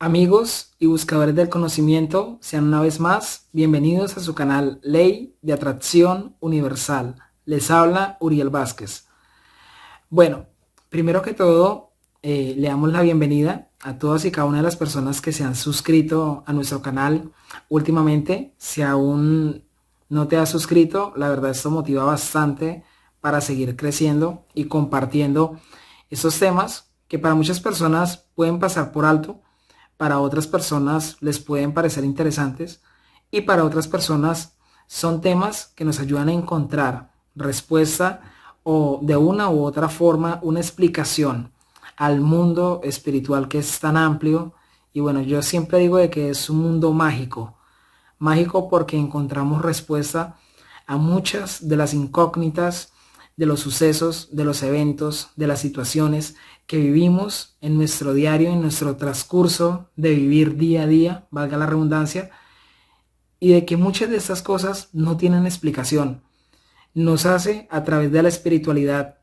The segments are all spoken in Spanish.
Amigos y buscadores del conocimiento, sean una vez más bienvenidos a su canal Ley de Atracción Universal. Les habla Uriel Vázquez. Bueno, primero que todo, le damos la bienvenida a todas y cada una de las personas que se han suscrito a nuestro canal últimamente. Si aún no te has suscrito, la verdad esto motiva bastante para seguir creciendo y compartiendo estos temas que para muchas personas pueden pasar por alto, para otras personas les pueden parecer interesantes y para otras personas son temas que nos ayudan a encontrar respuesta o de una u otra forma una explicación al mundo espiritual que es tan amplio. Y bueno, yo siempre digo de que es un mundo mágico, mágico porque encontramos respuesta a muchas de las incógnitas, de los sucesos, de los eventos, de las situaciones que vivimos en nuestro diario, en nuestro transcurso de vivir día a día, valga la redundancia, y de que muchas de estas cosas no tienen explicación. Nos hace a través de la espiritualidad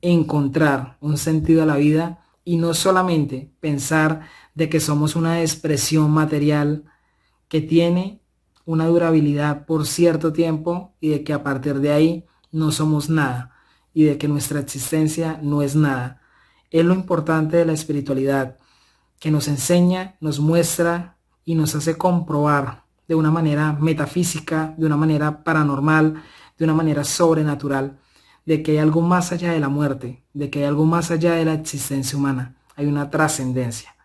encontrar un sentido a la vida y no solamente pensar de que somos una expresión material que tiene una durabilidad por cierto tiempo y de que a partir de ahí no somos nada y de que nuestra existencia no es nada. Es lo importante de la espiritualidad, que nos enseña, nos muestra y nos hace comprobar de una manera metafísica, de una manera paranormal, de una manera sobrenatural, de que hay algo más allá de la muerte, de que hay algo más allá de la existencia humana, hay una trascendencia.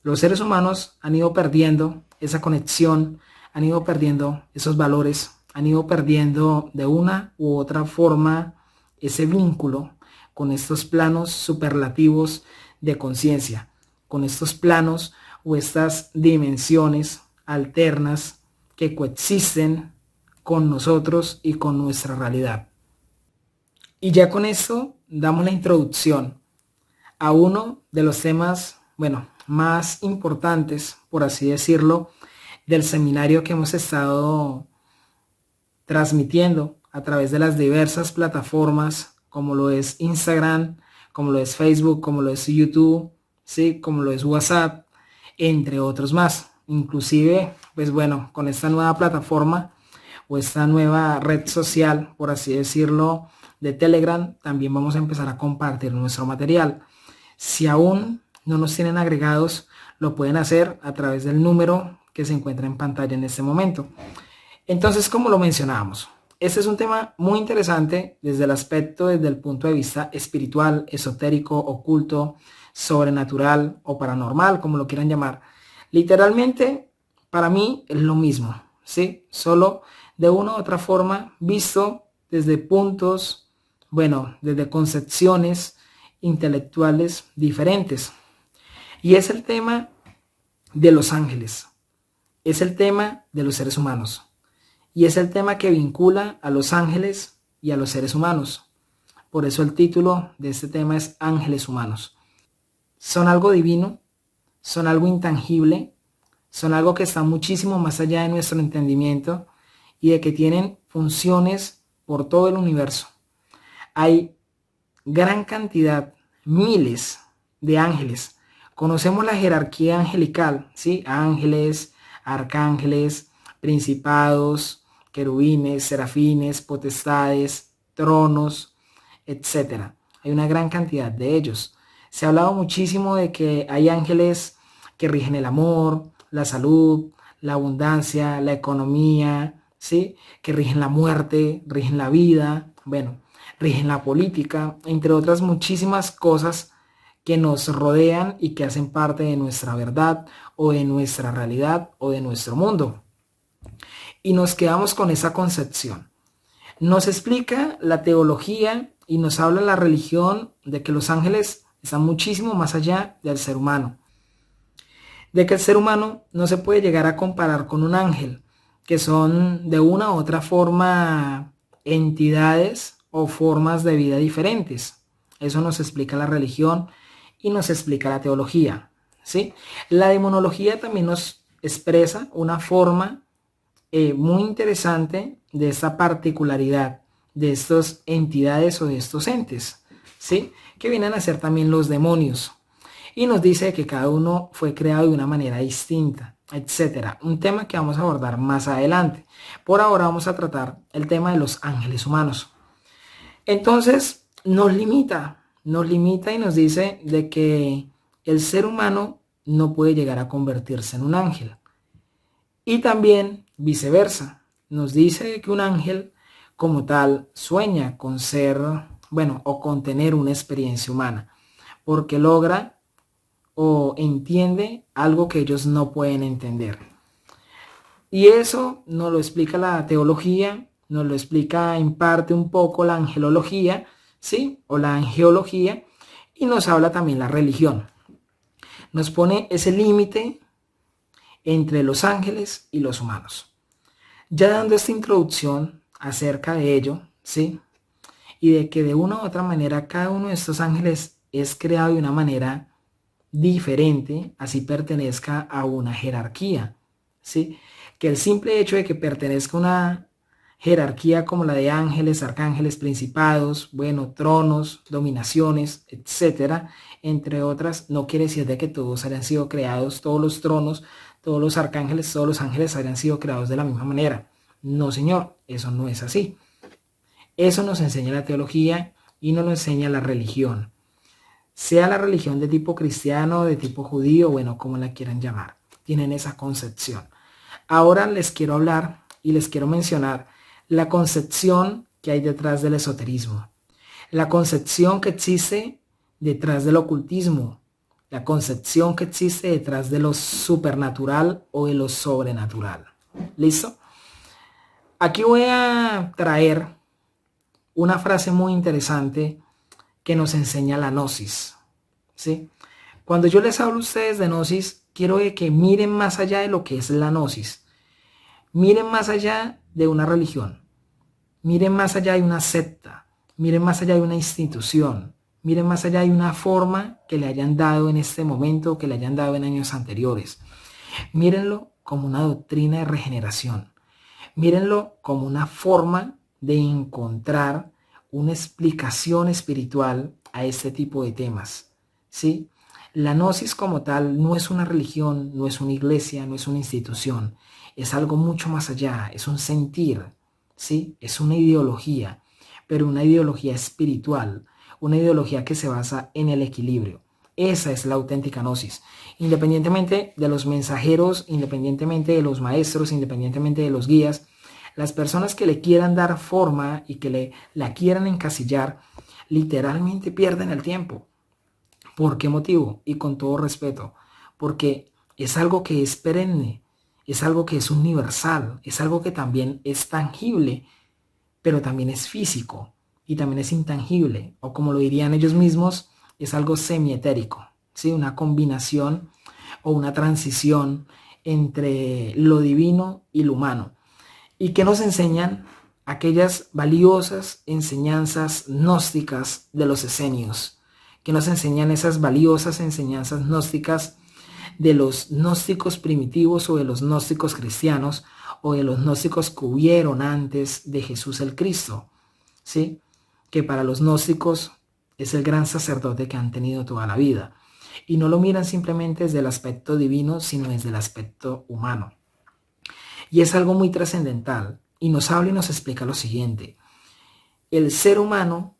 Los seres humanos han ido perdiendo esa conexión, han ido perdiendo esos valores, han ido perdiendo de una u otra forma ese vínculo con estos planos superlativos de conciencia, con estos planos o estas dimensiones alternas que coexisten con nosotros y con nuestra realidad. Y ya con esto damos la introducción a uno de los temas, más importantes, por así decirlo, del seminario que hemos estado transmitiendo a través de las diversas plataformas, como lo es Instagram, como lo es Facebook, como lo es YouTube, ¿sí? Como lo es WhatsApp, entre otros más. Inclusive, con esta nueva plataforma o esta nueva red social, por así decirlo, de Telegram, también vamos a empezar a compartir nuestro material. Si aún no nos tienen agregados, lo pueden hacer a través del número que se encuentra en pantalla en este momento. Entonces, como lo mencionábamos, este es un tema muy interesante desde el punto de vista espiritual, esotérico, oculto, sobrenatural o paranormal, como lo quieran llamar. Literalmente, para mí es lo mismo, ¿sí? Solo de una u otra forma visto desde puntos, desde concepciones intelectuales diferentes. Y es el tema de los ángeles, es el tema de los seres humanos. Y es el tema que vincula a los ángeles y a los seres humanos. Por eso el título de este tema es Ángeles Humanos. Son algo divino, son algo intangible, son algo que está muchísimo más allá de nuestro entendimiento y de que tienen funciones por todo el universo. Hay gran cantidad, miles de ángeles. Conocemos la jerarquía angelical, ¿sí? Ángeles, arcángeles, principados, querubines, serafines, potestades, tronos, etc. Hay una gran cantidad de ellos. Se ha hablado muchísimo de que hay ángeles que rigen el amor, la salud, la abundancia, la economía, ¿sí? Que rigen la muerte, rigen la vida, rigen la política, entre otras muchísimas cosas que nos rodean y que hacen parte de nuestra verdad o de nuestra realidad o de nuestro mundo. Y nos quedamos con esa concepción. Nos explica la teología y nos habla la religión de que los ángeles están muchísimo más allá del ser humano. De que el ser humano no se puede llegar a comparar con un ángel, que son de una u otra forma entidades o formas de vida diferentes. Eso nos explica la religión y nos explica la teología, ¿sí? La demonología también nos expresa una forma muy interesante de esta particularidad de estas entidades o de estos entes, ¿sí? Que vienen a ser también los demonios. y nos dice que cada uno fue creado de una manera distinta, etcétera. Un tema que vamos a abordar más adelante. Por ahora vamos a tratar el tema de los ángeles humanos. Entonces nos limita y nos dice de que el ser humano no puede llegar a convertirse en un ángel. Y también viceversa, nos dice que un ángel como tal sueña con ser, bueno, o con tener una experiencia humana, porque logra o entiende algo que ellos no pueden entender. Y eso nos lo explica la teología, nos lo explica en parte un poco la angelología, ¿sí? O la angeología, y nos habla también la religión. Nos pone ese límite entre los ángeles y los humanos. Ya dando esta introducción acerca de ello, ¿sí? Y de que de una u otra manera cada uno de estos ángeles es creado de una manera diferente, así pertenezca a una jerarquía, ¿sí? Que el simple hecho de que pertenezca a una jerarquía como la de ángeles, arcángeles, principados, bueno, tronos, dominaciones, etcétera, entre otras, no quiere decir de que todos hayan sido creados, todos los tronos, todos los arcángeles, todos los ángeles hayan sido creados de la misma manera. No, señor, eso no es así. Eso nos enseña la teología y nos lo enseña la religión. Sea la religión de tipo cristiano, de tipo judío, bueno, como la quieran llamar. Tienen esa concepción. Ahora les quiero hablar y les quiero mencionar la concepción que hay detrás del esoterismo. La concepción que existe detrás del ocultismo. La concepción que existe detrás de lo supernatural o de lo sobrenatural. ¿Listo? Aquí voy a traer una frase muy interesante que nos enseña la gnosis, ¿sí? Cuando yo les hablo a ustedes de gnosis, quiero que miren más allá de lo que es la gnosis. Miren más allá de una religión. Miren más allá de una secta. Miren más allá de una institución. Miren más allá de una forma que le hayan dado en este momento o que le hayan dado en años anteriores. Mírenlo como una doctrina de regeneración. Mírenlo como una forma de encontrar una explicación espiritual a este tipo de temas, ¿sí? La gnosis como tal no es una religión, no es una iglesia, no es una institución. Es algo mucho más allá, es un sentir, ¿sí? Es una ideología, pero una ideología espiritual, una ideología que se basa en el equilibrio. Esa es la auténtica gnosis. Independientemente de los mensajeros, independientemente de los maestros, independientemente de los guías, las personas que le quieran dar forma y que la quieran encasillar, literalmente pierden el tiempo. ¿Por qué motivo? Y con todo respeto, porque es algo que es perenne, es algo que es universal, es algo que también es tangible, pero también es físico y también es intangible, o como lo dirían ellos mismos, es algo semietérico, ¿sí? Una combinación o una transición entre lo divino y lo humano. ¿Y qué nos enseñan? Aquellas valiosas enseñanzas gnósticas de los esenios, que nos enseñan esas valiosas enseñanzas gnósticas de los gnósticos primitivos o de los gnósticos cristianos o de los gnósticos que hubieron antes de Jesús el Cristo, ¿sí? Que para los gnósticos es el gran sacerdote que han tenido toda la vida. Y no lo miran simplemente desde el aspecto divino, sino desde el aspecto humano. Y es algo muy trascendental. Y nos habla y nos explica lo siguiente. El ser humano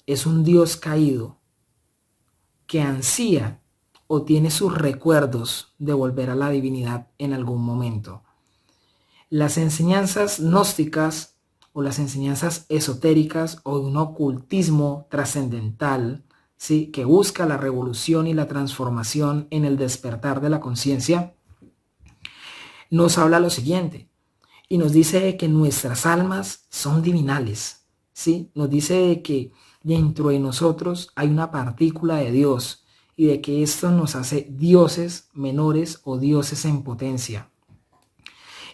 es un Dios caído que ansía o tiene sus recuerdos de volver a la divinidad en algún momento. Las enseñanzas gnósticas o las enseñanzas esotéricas o de un ocultismo trascendental, ¿sí? Que busca la revolución y la transformación en el despertar de la conciencia, nos habla lo siguiente y nos dice que nuestras almas son divinales, ¿sí? Nos dice que dentro de nosotros hay una partícula de Dios y de que esto nos hace dioses menores o dioses en potencia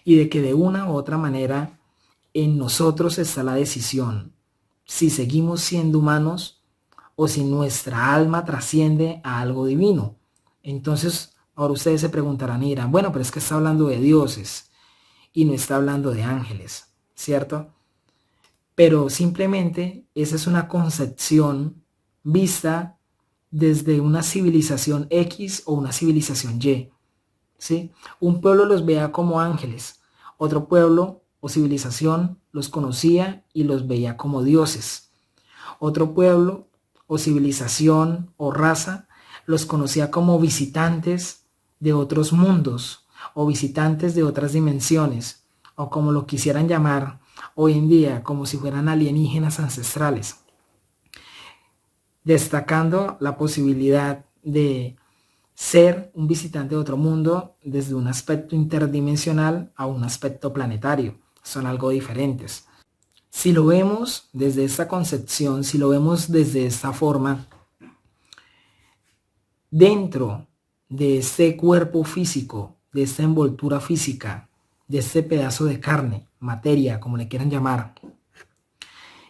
y de que de una u otra manera en nosotros está la decisión si seguimos siendo humanos o si nuestra alma trasciende a algo divino. Entonces, ahora ustedes se preguntarán y dirán, bueno, pero es que está hablando de dioses y no está hablando de ángeles, ¿cierto? Pero simplemente esa es una concepción vista desde una civilización X o una civilización Y, ¿sí? Un pueblo los veía como ángeles, otro pueblo o civilización los conocía y los veía como dioses. Otro pueblo o civilización o raza los conocía como visitantes de otros mundos o visitantes de otras dimensiones, o como lo quisieran llamar hoy en día, como si fueran alienígenas ancestrales, destacando la posibilidad de ser un visitante de otro mundo desde un aspecto interdimensional a un aspecto planetario. Son algo diferentes. Si lo vemos desde esta concepción, si lo vemos desde esta forma, dentro de este cuerpo físico, de esta envoltura física, de este pedazo de carne, materia, como le quieran llamar,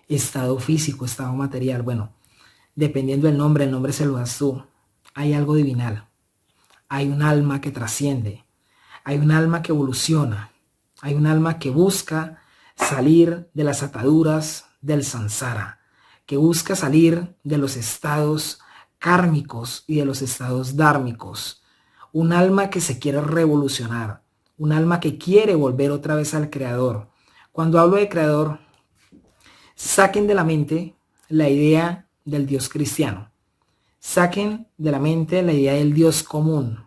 estado físico, estado material, bueno, dependiendo del nombre, el nombre se lo das tú, hay algo divinal, hay un alma que trasciende, hay un alma que evoluciona, hay un alma que busca salir de las ataduras del samsara, que busca salir de los estados kármicos y de los estados dármicos. Un alma que se quiere revolucionar, un alma que quiere volver otra vez al creador. Cuando hablo de creador, saquen de la mente la idea del Dios cristiano, saquen de la mente la idea del Dios común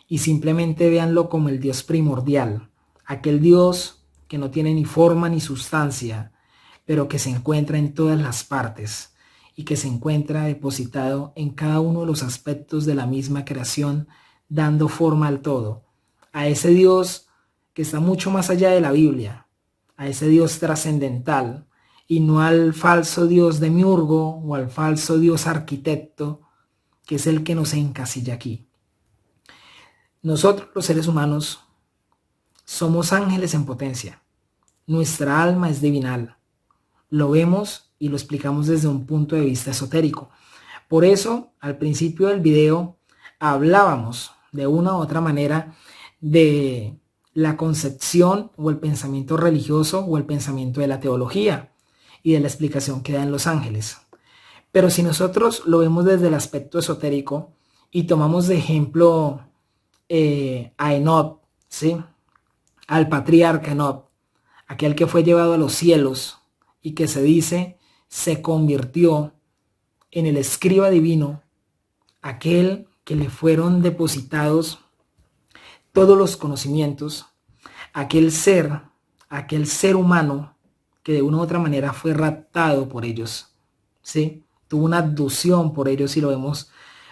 y simplemente véanlo como el Dios primordial, aquel Dios que no tiene ni forma ni sustancia, pero que se encuentra en todas las partes y que se encuentra depositado en cada uno de los aspectos de la misma creación, dando forma al todo. A ese Dios que está mucho más allá de la Biblia, a ese Dios trascendental, y no al falso Dios demiurgo o al falso Dios arquitecto, que es el que nos encasilla aquí. Nosotros, los seres humanos, somos ángeles en potencia. Nuestra alma es divinal. Lo vemos y lo explicamos desde un punto de vista esotérico. Por eso, al principio del video, hablábamos de una u otra manera de la concepción o el pensamiento religioso o el pensamiento de la teología y de la explicación que dan los ángeles. Pero si nosotros lo vemos desde el aspecto esotérico y tomamos de ejemplo a Enoch, ¿sí? Al patriarca Enoch, aquel que fue llevado a los cielos y que se dice se convirtió en el escriba divino, aquel que le fueron depositados todos los conocimientos, aquel ser humano que de una u otra manera fue raptado por ellos, ¿sí? Tuvo una abducción por ellos, si lo vemos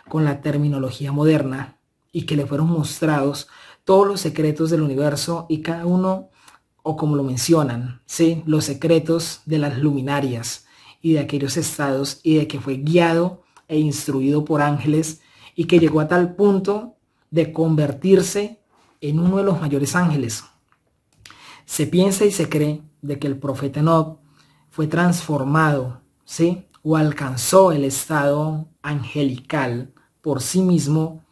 con la terminología moderna, y que le fueron mostrados todos los secretos del universo y cada uno, o como lo mencionan, ¿sí? Los secretos de las luminarias y de aquellos estados, y de que fue guiado e instruido por ángeles y que llegó a tal punto de convertirse en uno de los mayores ángeles. Se piensa y se cree de que el profeta Enoch fue transformado, ¿sí? O alcanzó el estado angelical por sí mismo,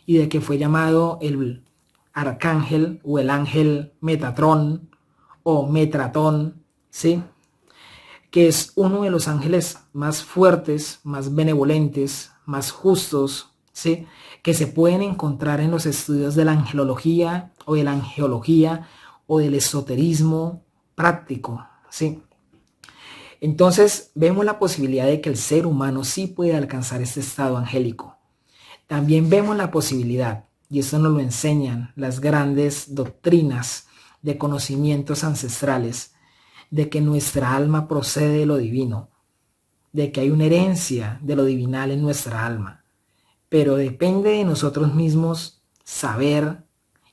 y de que fue llamado el arcángel o el ángel Metatrón o Metratón, ¿sí? Que es uno de los ángeles más fuertes, más benevolentes, más justos, ¿sí? Que se pueden encontrar en los estudios de la angelología o de la angeología o del esoterismo práctico, ¿sí? Entonces vemos la posibilidad de que el ser humano sí puede alcanzar este estado angélico. También vemos la posibilidad, y esto nos lo enseñan las grandes doctrinas de conocimientos ancestrales, de que nuestra alma procede de lo divino, de que hay una herencia de lo divinal en nuestra alma, pero depende de nosotros mismos saber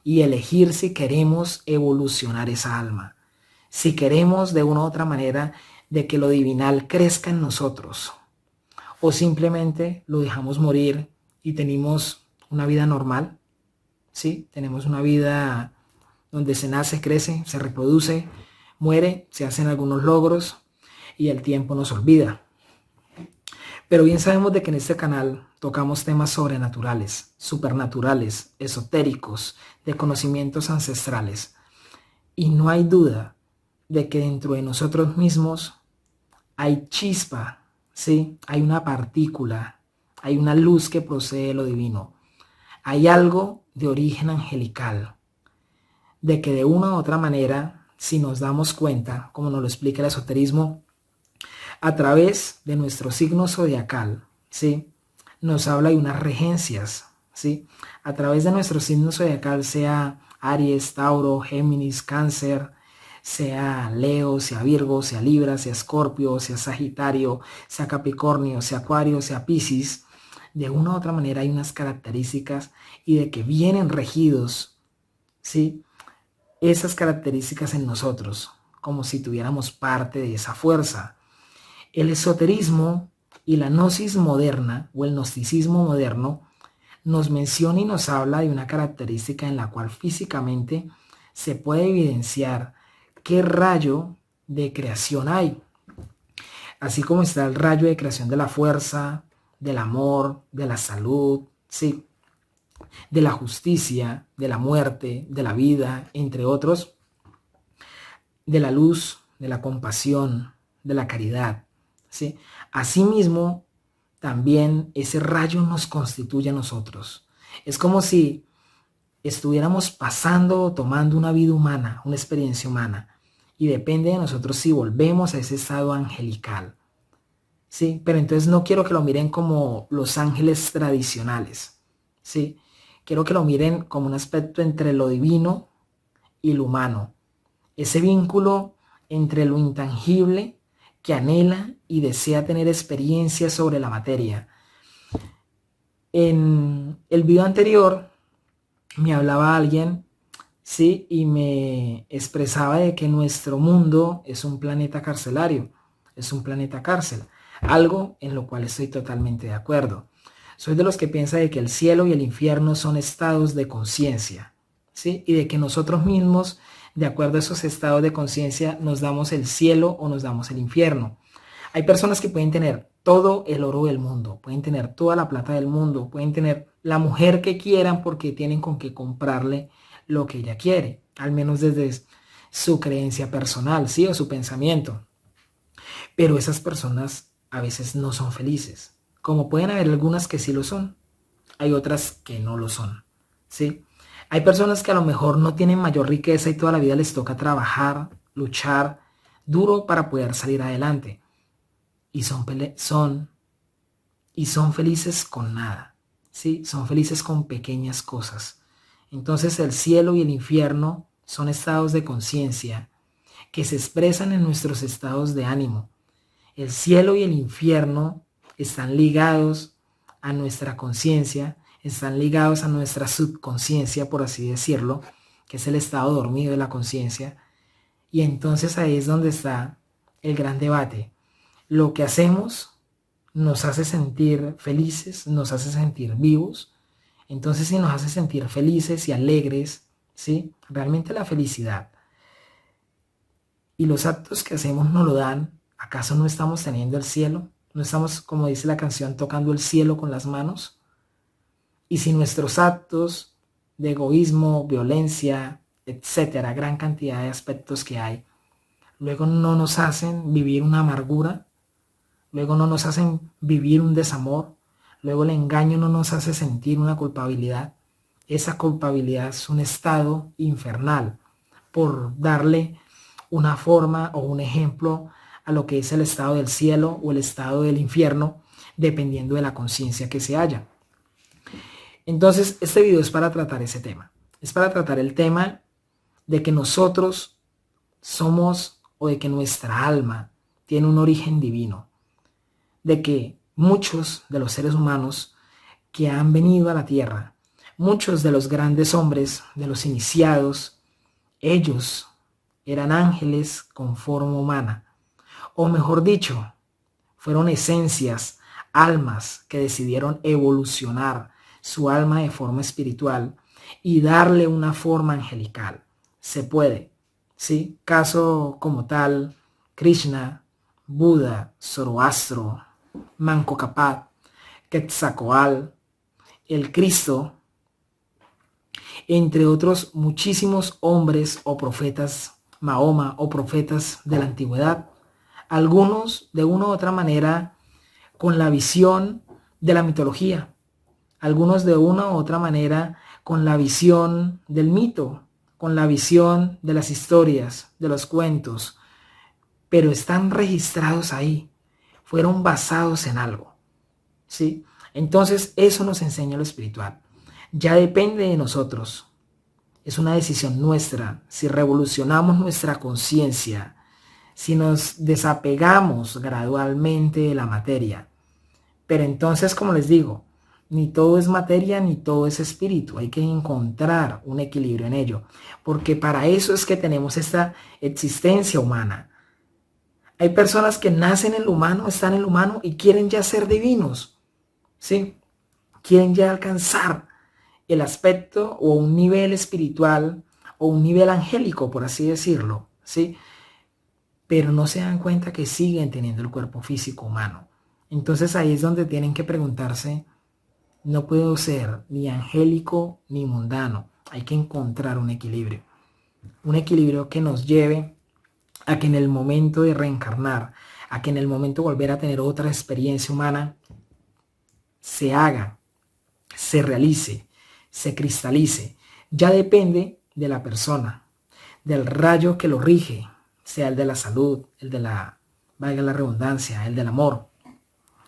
y elegir si queremos evolucionar esa alma, si queremos de una u otra manera de que lo divinal crezca en nosotros, o simplemente lo dejamos morir y tenemos una vida normal, ¿sí? Tenemos una vida donde se nace, crece, se reproduce, muere, se hacen algunos logros y el tiempo nos olvida. Pero bien sabemos de que en este canal tocamos temas sobrenaturales, supernaturales, esotéricos, de conocimientos ancestrales. Y no hay duda de que dentro de nosotros mismos hay chispa, ¿sí? Hay una partícula, Hay una luz que procede de lo divino. Hay algo de origen angelical, de que de una u otra manera, si nos damos cuenta, como nos lo explica el esoterismo, a través de nuestro signo zodiacal, ¿sí? Nos habla de unas regencias, ¿sí? A través de nuestro signo zodiacal, sea Aries, Tauro, Géminis, Cáncer, sea Leo, sea Virgo, sea Libra, sea Escorpio, sea Sagitario, sea Capricornio, sea Acuario, sea Piscis, de una u otra manera hay unas características y de que vienen regidos, ¿sí? Esas características en nosotros, como si tuviéramos parte de esa fuerza. El esoterismo y la gnosis moderna o el gnosticismo moderno nos menciona y nos habla de una característica en la cual físicamente se puede evidenciar qué rayo de creación hay. Así como está el rayo de creación de la fuerza, del amor, de la salud, ¿sí? De la justicia, de la muerte, de la vida, entre otros, de la luz, de la compasión, de la caridad, ¿sí? Asimismo, también ese rayo nos constituye a nosotros. Es como si estuviéramos pasando o tomando una vida humana, una experiencia humana, y depende de nosotros si volvemos a ese estado angelical, ¿sí? Pero entonces no quiero que lo miren como los ángeles tradicionales, ¿sí? Quiero que lo miren como un aspecto entre lo divino y lo humano, ese vínculo entre lo intangible que anhela y desea tener experiencias sobre la materia. En el video anterior me hablaba alguien, sí, y me expresaba de que nuestro mundo es un planeta carcelario, es un planeta cárcel, algo en lo cual estoy totalmente de acuerdo. Soy de los que piensa de que el cielo y el infierno son estados de conciencia, ¿sí? Y de que nosotros mismos, de acuerdo a esos estados de conciencia, nos damos el cielo o nos damos el infierno. Hay personas que pueden tener todo el oro del mundo, pueden tener toda la plata del mundo, pueden tener la mujer que quieran porque tienen con qué comprarle lo que ella quiere, al menos desde su creencia personal, ¿sí? O su pensamiento. Pero esas personas a veces no son felices. Como pueden haber algunas que sí lo son, hay otras que no lo son, ¿sí? Hay personas que a lo mejor no tienen mayor riqueza y toda la vida les toca trabajar, luchar duro para poder salir adelante. Y son felices con nada, ¿sí? Son felices con pequeñas cosas. Entonces el cielo y el infierno son estados de conciencia que se expresan en nuestros estados de ánimo. El cielo y el infierno están ligados a nuestra conciencia, están ligados a nuestra subconsciencia, por así decirlo, que es el estado dormido de la conciencia. Y entonces ahí es donde está el gran debate. Lo que hacemos nos hace sentir felices, nos hace sentir vivos. Entonces, si nos hace sentir felices y alegres, ¿sí? Realmente la felicidad y los actos que hacemos nos lo dan, ¿acaso no estamos teniendo el cielo? ¿No estamos, como dice la canción, tocando el cielo con las manos? Y si nuestros actos de egoísmo, violencia, etcétera, gran cantidad de aspectos que hay, luego no nos hacen vivir una amargura, luego no nos hacen vivir un desamor, luego el engaño no nos hace sentir una culpabilidad, esa culpabilidad es un estado infernal, por darle una forma o un ejemplo a lo que es el estado del cielo o el estado del infierno, dependiendo de la conciencia que se haya. Entonces, este video es para tratar ese tema. Es para tratar el tema de que nosotros somos o de que nuestra alma tiene un origen divino. De que muchos de los seres humanos que han venido a la tierra, muchos de los grandes hombres, de los iniciados, ellos eran ángeles con forma humana. O mejor dicho, fueron esencias, almas que decidieron evolucionar su alma de forma espiritual y darle una forma angelical. Se puede, ¿sí? Caso como tal, Krishna, Buda, Zoroastro, Manco Cápac, Quetzalcóatl, el Cristo, entre otros muchísimos hombres o profetas, Mahoma o profetas de la antigüedad, algunos de una u otra manera con la visión de la mitología, algunos de una u otra manera con la visión del mito, con la visión de las historias, de los cuentos, pero están registrados ahí, fueron basados en algo, ¿sí? Entonces eso nos enseña lo espiritual. Ya depende de nosotros. Es una decisión nuestra. Si revolucionamos nuestra conciencia, si nos desapegamos gradualmente de la materia. Pero entonces, como les digo, ni todo es materia ni todo es espíritu. Hay que encontrar un equilibrio en ello. Porque para eso es que tenemos esta existencia humana. Hay personas que nacen en lo humano, están en lo humano y quieren ya ser divinos. ¿Sí? Quieren ya alcanzar el aspecto o un nivel espiritual o un nivel angélico, por así decirlo, ¿sí? Pero no se dan cuenta que siguen teniendo el cuerpo físico humano. Entonces ahí es donde tienen que preguntarse, no puedo ser ni angélico ni mundano. Hay que encontrar un equilibrio que nos lleve a que en el momento de reencarnar, a que en el momento de volver a tener otra experiencia humana, se haga, se realice, se cristalice. Ya depende de la persona, del rayo que lo rige, sea el de la salud, el de la, valga la redundancia, el del amor,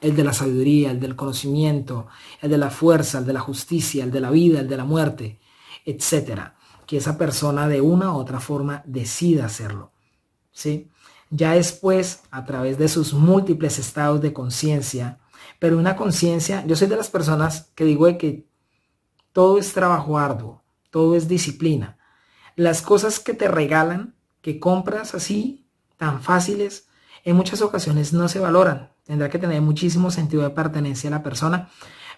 el de la sabiduría, el del conocimiento, el de la fuerza, el de la justicia, el de la vida, el de la muerte, etcétera. Que esa persona de una u otra forma decida hacerlo, ¿sí? Ya después, a través de sus múltiples estados de conciencia, pero una conciencia, yo soy de las personas que digo de que todo es trabajo arduo, todo es disciplina. Las cosas que te regalan, que compras así, tan fáciles, en muchas ocasiones no se valoran. Tendrá que tener muchísimo sentido de pertenencia a la persona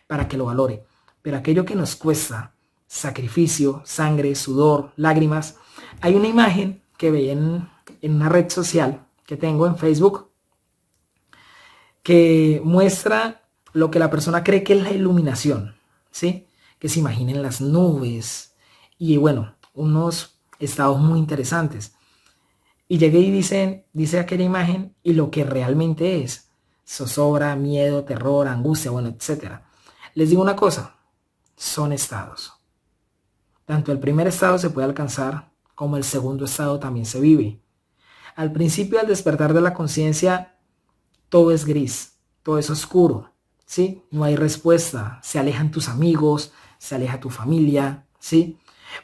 para que lo valore. Pero aquello que nos cuesta, sacrificio, sangre, sudor, lágrimas. Hay una imagen que veía en una red social que tengo en Facebook que muestra lo que la persona cree que es la iluminación, ¿sí? Que se imaginen las nubes y bueno, unos estados muy interesantes. Y llegué y dice aquella imagen y lo que realmente es zozobra, miedo, terror, angustia, bueno, etcétera. Les digo una cosa, son estados. Tanto el primer estado se puede alcanzar como el segundo estado también se vive. Al principio, al despertar de la conciencia, todo es gris, todo es oscuro, ¿sí? No hay respuesta, se alejan tus amigos, se aleja tu familia, ¿sí?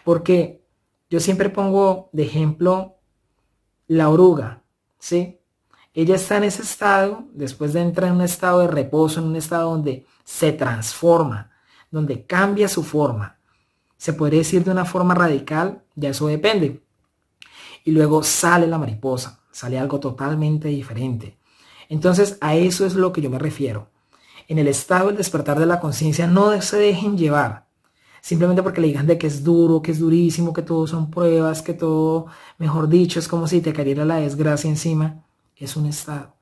Porque yo siempre pongo de ejemplo la oruga, ¿sí? Ella está en ese estado, después de entrar en un estado de reposo, en un estado donde se transforma, donde cambia su forma. Se podría decir de una forma radical, ya eso depende. Y luego sale la mariposa, sale algo totalmente diferente. Entonces a eso es lo que yo me refiero. En el estado del despertar de la conciencia no se dejen llevar. Simplemente porque le digan de que es duro, que es durísimo, que todo son pruebas, que todo, mejor dicho, es como si te cayera la desgracia encima. Es un estado,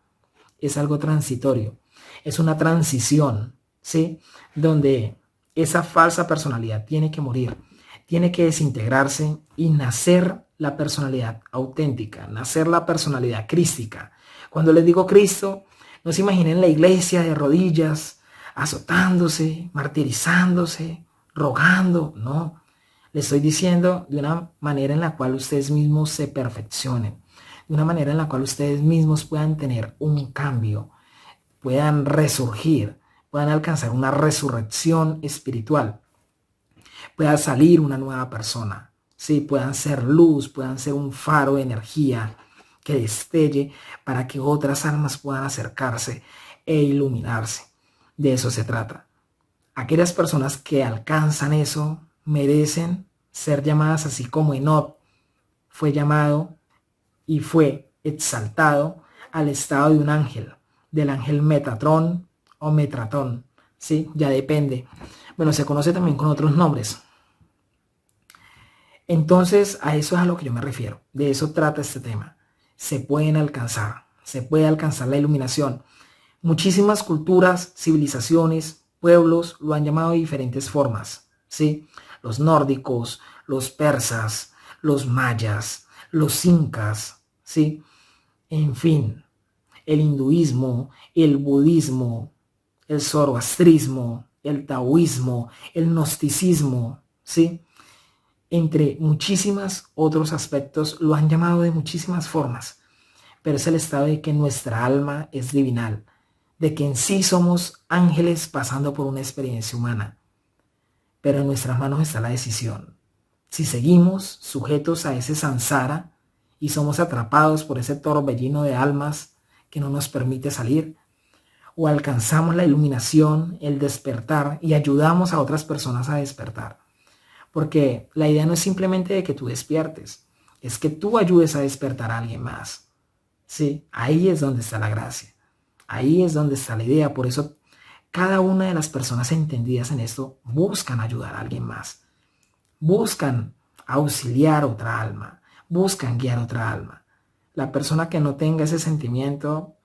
es algo transitorio, es una transición, ¿sí? Donde esa falsa personalidad tiene que morir, tiene que desintegrarse y nacer la personalidad auténtica, nacer la personalidad crística. Cuando les digo Cristo, no se imaginen la iglesia de rodillas, azotándose, martirizándose, rogando, no. Les estoy diciendo de una manera en la cual ustedes mismos se perfeccionen, de una manera en la cual ustedes mismos puedan tener un cambio, puedan resurgir, puedan alcanzar una resurrección espiritual, pueda salir una nueva persona, ¿sí? Puedan ser luz, puedan ser un faro de energía que destelle para que otras almas puedan acercarse e iluminarse. De eso se trata. Aquellas personas que alcanzan eso merecen ser llamadas así como Enoch fue llamado y fue exaltado al estado de un ángel, del ángel Metatrón o Metratón, ¿sí? Ya depende. Bueno, se conoce también con otros nombres. Entonces, a eso es a lo que yo me refiero. De eso trata este tema. Se pueden alcanzar, se puede alcanzar la iluminación. Muchísimas culturas, civilizaciones, pueblos lo han llamado de diferentes formas, ¿sí? Los nórdicos, los persas, los mayas, los incas, ¿sí? En fin, el hinduismo, el budismo, el zoroastrismo, el taoísmo, el gnosticismo, ¿sí? Entre muchísimos otros aspectos, lo han llamado de muchísimas formas, pero es el estado de que nuestra alma es divinal, de que en sí somos ángeles pasando por una experiencia humana, pero en nuestras manos está la decisión. Si seguimos sujetos a ese samsara y somos atrapados por ese torbellino de almas que no nos permite salir, o alcanzamos la iluminación, el despertar y ayudamos a otras personas a despertar. Porque la idea no es simplemente de que tú despiertes, es que tú ayudes a despertar a alguien más. Sí, ahí es donde está la gracia. Ahí es donde está la idea. Por eso cada una de las personas entendidas en esto buscan ayudar a alguien más. Buscan auxiliar otra alma. Buscan guiar otra alma. La persona que no tenga ese sentimiento,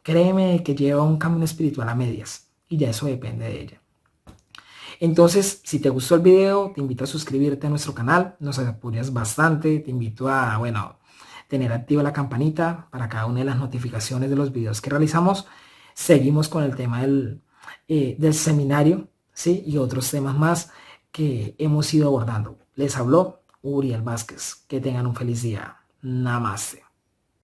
créeme que lleva un camino espiritual a medias. Y ya eso depende de ella. Entonces, si te gustó el video, te invito a suscribirte a nuestro canal, nos apoyas bastante, te invito a, tener activa la campanita para cada una de las notificaciones de los videos que realizamos. Seguimos con el tema del seminario, ¿sí? Y otros temas más que hemos ido abordando. Les habló Uriel Vázquez. Que tengan un feliz día. Namaste.